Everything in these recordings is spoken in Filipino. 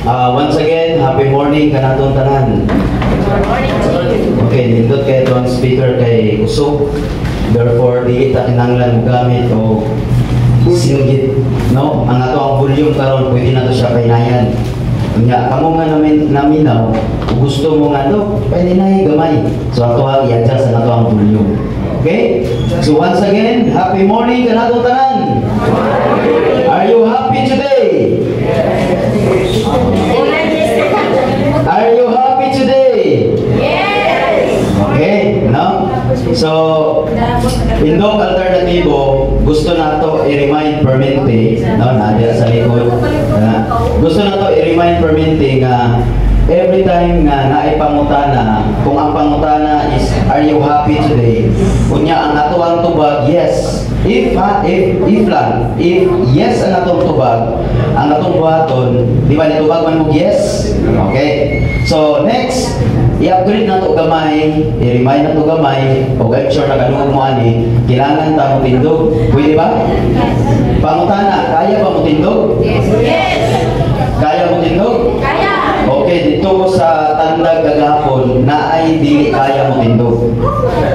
Once again, happy morning kanatong tanan. Okay, nindot kay itong speaker kay Kusog. Therefore, di kita kinanglan gamit o singgit. No? Ang ato ang volume karon pwede na to siya painayan. Kanya, kamo nga naminaw, gusto mo nga to, pwede na gamay. So, ato ang i-adjust ang ato ang volume. Okay? So, once again, happy morning kanatong tanan. Are you happy today? Are you happy today? Yes! Okay, no? So, indong alternatibo, gusto na to i-remind permanente, no? Nadya sa likod. Gusto na to i-remind permanente nga every time nga naipangutana, kung ang pangutana is, are you happy today? Kunya ang ato ang tubag, yes. If yes ang atong tubag, ang atong buhaton, di ba nitubag man mo yes? Okay. So next, i-upgrade na to gamay, i-remind na to gamay, o I'm sure na kanunod mo ani, kailangan ta mo tindog. Pwede ba? Pangutana, kaya ba mo tindog? Yes! Yes! Kaya mo tindog? Kaya! Okay, dito sa tandag gagapon na ay dili kaya mo tindog.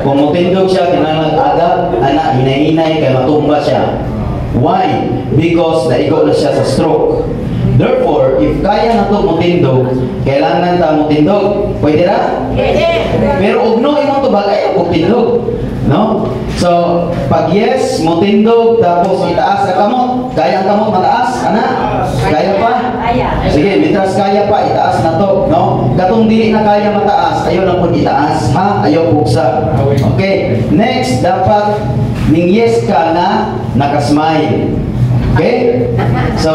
Kung mo tindog siya, kinahanglan agad, ana, hinay-hinay, kaya matumba siya. Why? Because naigo na siya sa stroke. Therefore, if kaya na ito mo tindog, kailangan ta mo tindog. Pwede na? Pwede! Pero ugno imong tubag ay mo tindog. No? So, pag yes, mo tindog, tapos itaas sa kamot. Kaya ang kamot mataas, ana? Kaya pa? Kaya. Sige, mitras kaya pa, itaas na to, no? Katong dili na kaya mataas, ayaw lang po itaas, ha? Ayaw buksa. Okay, next, dapat ning yes ka na nakasmile. Okay? So,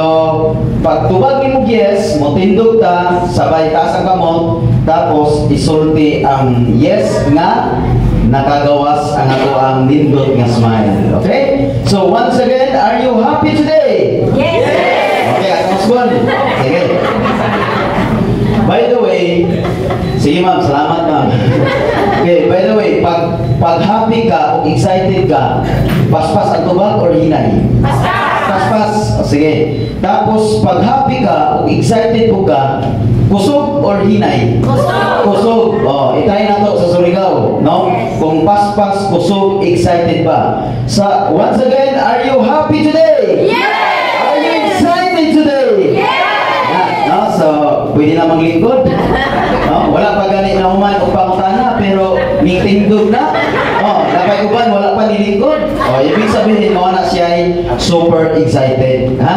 pag tubag ni mo yes, mo tindog ta, sabay taas ang kamot, tapos isulti ang yes nga nakagawas ang ato ang nindot nga smile. Okay? So, once again, are you happy today? Yes! Okay, atong squad. Sige. By the way, sige ma'am, salamat ma'am. Okay, by the way, pag happy ka o excited ka, paspas ang tubag or hinay? Paspas. O, sige. Tapos, pag happy ka o excited ka, kusog or hinay? Kusog. O, itay na to sa Surigao, no? Kung paspas, kusog, excited ba? So, once again, are you happy today? Yes! Are you excited today? Yes! No? So, pwede na maglingkod. No? Wala pa gani na uman o pangutana, pero nitindog na. Oh, dapat uban, wala pa nilingkod. Oh, ibig sabihin mo na siya ay super excited. Ha?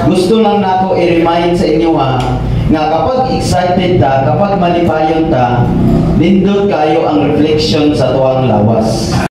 Gusto lang na ako i-remind sa inyo ha, nga kapag excited ta, kapag malipayon ta, nindot kayo ang reflection sa tuwang lawas.